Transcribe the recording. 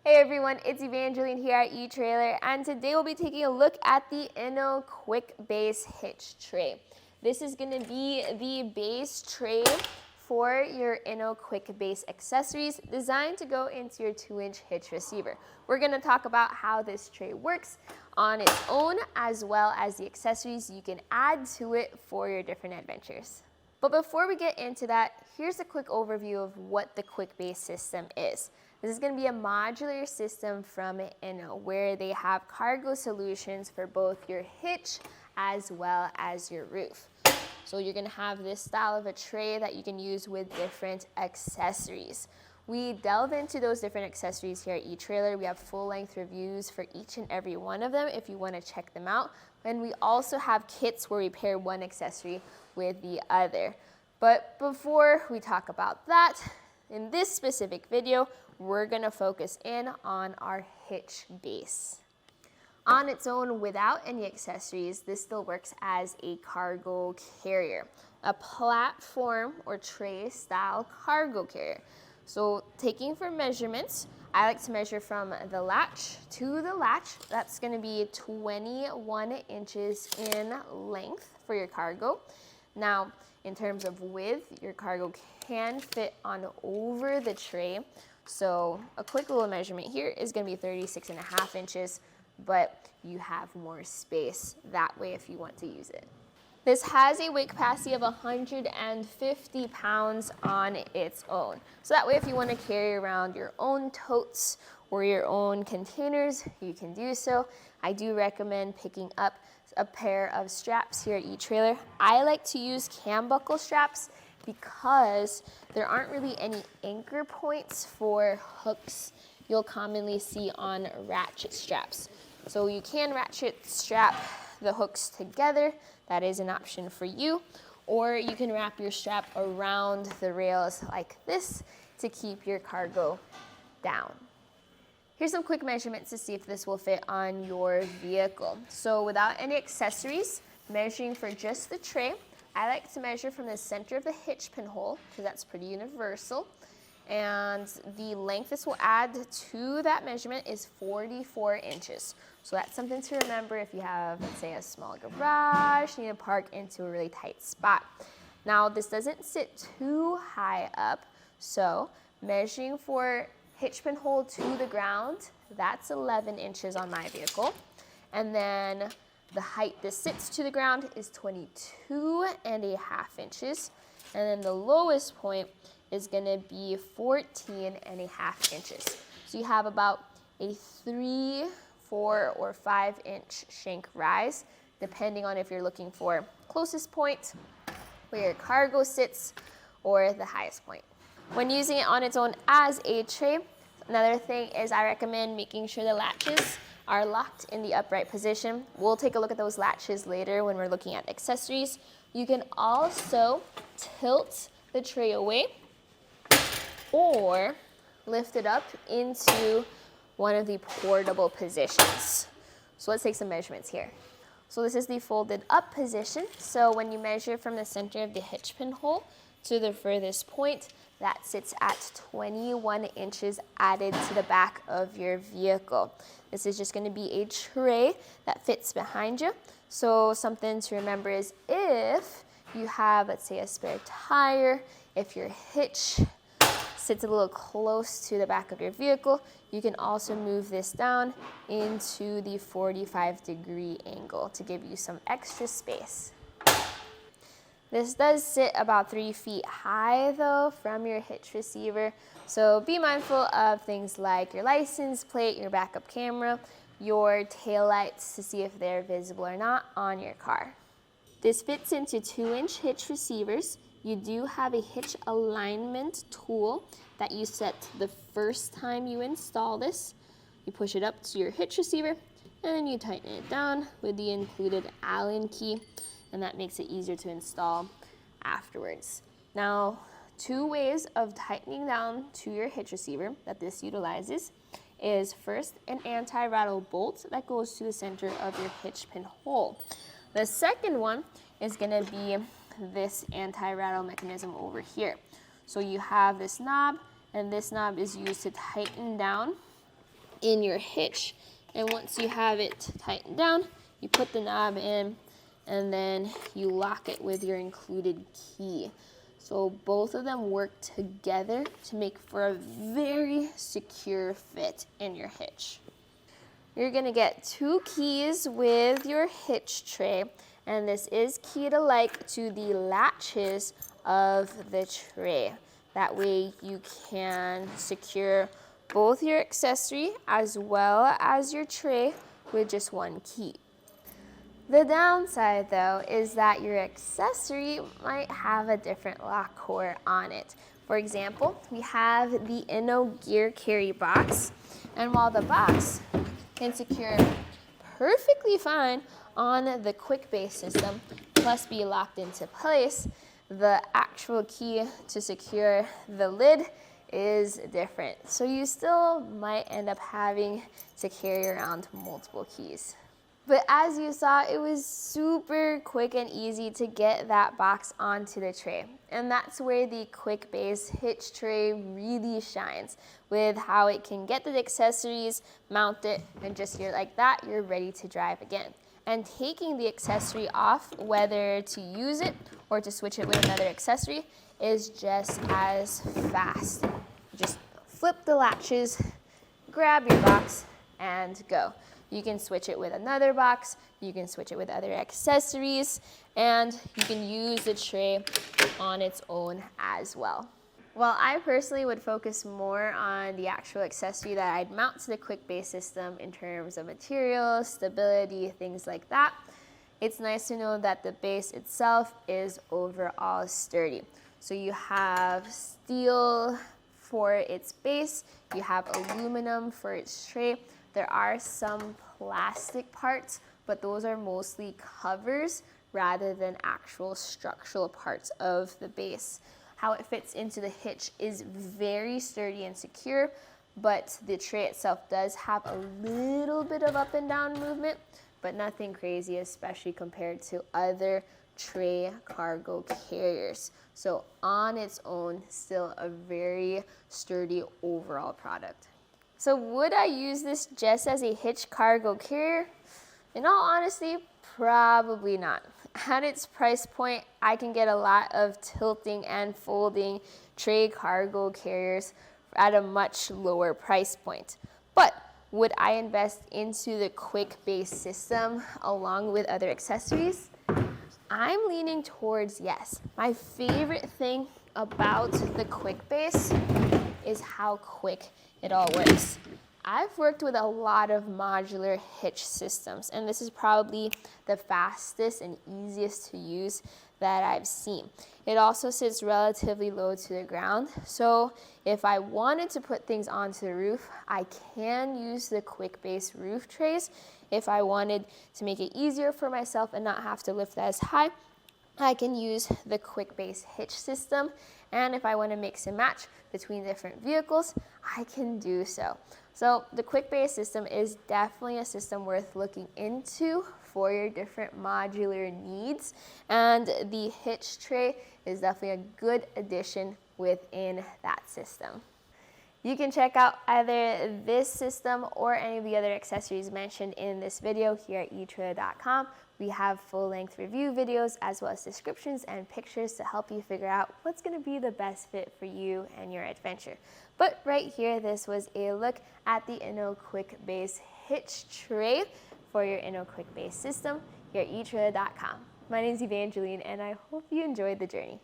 Hey everyone, it's Evangeline here at etrailer, and today we'll be taking a look at the Inno Quick Base hitch tray. This is going to be the base tray for your Inno Quick Base accessories designed to go into your 2-inch hitch receiver. We're going to talk about how this tray works on its own, as well as the accessories you can add to it for your different adventures. But before we get into that, here's a quick overview of what the Quick Base system is. This is going to be a modular system from Inno, where they have cargo solutions for both your hitch as well as your roof. So you're going to have this style of a tray that you can use with different accessories. We delve into those different accessories here at etrailer. We have full-length reviews for each and every one of them if you want to check them out. And we also have kits where we pair one accessory with the other. But before we talk about that, in this specific video, we're going to focus in on our hitch base. On its own, without any accessories, this still works as a cargo carrier, a platform or tray style cargo carrier. So taking for measurements, I like to measure from the latch to the latch. That's going to be 21 inches in length for your cargo. Now, in terms of width, your cargo can fit on over the tray. So a quick little measurement here is going to be 36.5 inches, but you have more space that way if you want to use it. This has a weight capacity of 150 pounds on its own. So that way if you want to carry around your own totes or your own containers, you can do so. I do recommend picking up a pair of straps here at etrailer. I like to use cam buckle straps because there aren't really any anchor points for hooks you'll commonly see on ratchet straps. So you can ratchet strap the hooks together. That is an option for you. Or you can wrap your strap around the rails like this to keep your cargo down. Here's some quick measurements to see if this will fit on your vehicle. So without any accessories, measuring for just the tray, I like to measure from the center of the hitch pin hole, because that's pretty universal. And the length this will add to that measurement is 44 inches. So that's something to remember if you have, let's say, a small garage, need to park into a really tight spot. Now, this doesn't sit too high up, so measuring for hitch pin hole to the ground, that's 11 inches on my vehicle. And then the height this sits to the ground is 22.5 inches. And then the lowest point is going to be 14.5 inches. So you have about a 3, 4, or 5 inch shank rise, depending on if you're looking for closest point, where your cargo sits, or the highest point. When using it on its own as a tray, another thing is I recommend making sure the latches are locked in the upright position. We'll take a look at those latches later when we're looking at accessories. You can also tilt the tray away or lift it up into one of the portable positions. So let's take some measurements here. So this is the folded up position. So when you measure from the center of the hitch pin hole to the furthest point, that sits at 21 inches added to the back of your vehicle. This is just going to be a tray that fits behind you. So something to remember is if you have, let's say, a spare tire, if your hitch sits a little close to the back of your vehicle, you can also move this down into the 45-degree angle to give you some extra space. This does sit about 3 feet high though from your hitch receiver, so be mindful of things like your license plate, your backup camera, your taillights to see if they're visible or not on your car. This fits into 2-inch hitch receivers. You do have a hitch alignment tool that you set the first time you install this. You push it up to your hitch receiver and then you tighten it down with the included Allen key, and that makes it easier to install afterwards. Now, 2 ways of tightening down to your hitch receiver that this utilizes is first an anti-rattle bolt that goes to the center of your hitch pin hole. The second one is going to be this anti-rattle mechanism over here. So you have this knob, and this knob is used to tighten down in your hitch. And once you have it tightened down, you put the knob in and then you lock it with your included key. So both of them work together to make for a very secure fit in your hitch. You're gonna get 2 keys with your hitch tray, and this is keyed alike to the latches of the tray. That way you can secure both your accessory as well as your tray with just 1 key. The downside though is that your accessory might have a different lock core on it. For example, we have the Inno gear carry box, and while the box can secure perfectly fine on the Quick Base system, plus be locked into place, the actual key to secure the lid is different. So you still might end up having to carry around multiple keys. But as you saw, it was super quick and easy to get that box onto the tray. And that's where the Quick Base hitch tray really shines, with how it can get the accessories, mount it, and just like that, you're ready to drive again. And taking the accessory off, whether to use it or to switch it with another accessory, is just as fast. Just flip the latches, grab your box, and go. You can switch it with another box, you can switch it with other accessories, and you can use the tray on its own as well. Well, I personally would focus more on the actual accessory that I'd mount to the Quick Base system in terms of materials, stability, things like that. It's nice to know that the base itself is overall sturdy. So you have steel for its base, you have aluminum for its tray. There are some plastic parts, but those are mostly covers rather than actual structural parts of the base. How it fits into the hitch is very sturdy and secure, but the tray itself does have a little bit of up and down movement, but nothing crazy, especially compared to other tray cargo carriers. So on its own, still a very sturdy overall product. So would I use this just as a hitch cargo carrier? In all honesty, probably not. At its price point, I can get a lot of tilting and folding tray cargo carriers at a much lower price point. But would I invest into the Quick Base system along with other accessories? I'm leaning towards yes. My favorite thing about the Quick Base is how quick it all works. I've worked with a lot of modular hitch systems, and this is probably the fastest and easiest to use that I've seen. It also sits relatively low to the ground, so if I wanted to put things onto the roof, I can use the Quick Base roof trays. If I wanted to make it easier for myself and not have to lift as high, I can use the Quick Base hitch system. And if I want to mix and match between different vehicles, I can do so. So the Quick Base system is definitely a system worth looking into for your different modular needs. And the hitch tray is definitely a good addition within that system. You can check out either this system or any of the other accessories mentioned in this video here at etrailer.com. We have full-length review videos as well as descriptions and pictures to help you figure out what's going to be the best fit for you and your adventure. But right here, this was a look at the Inno Quick Base hitch tray for your Inno Quick Base system here at etrailer.com. My name is Evangeline, and I hope you enjoyed the journey.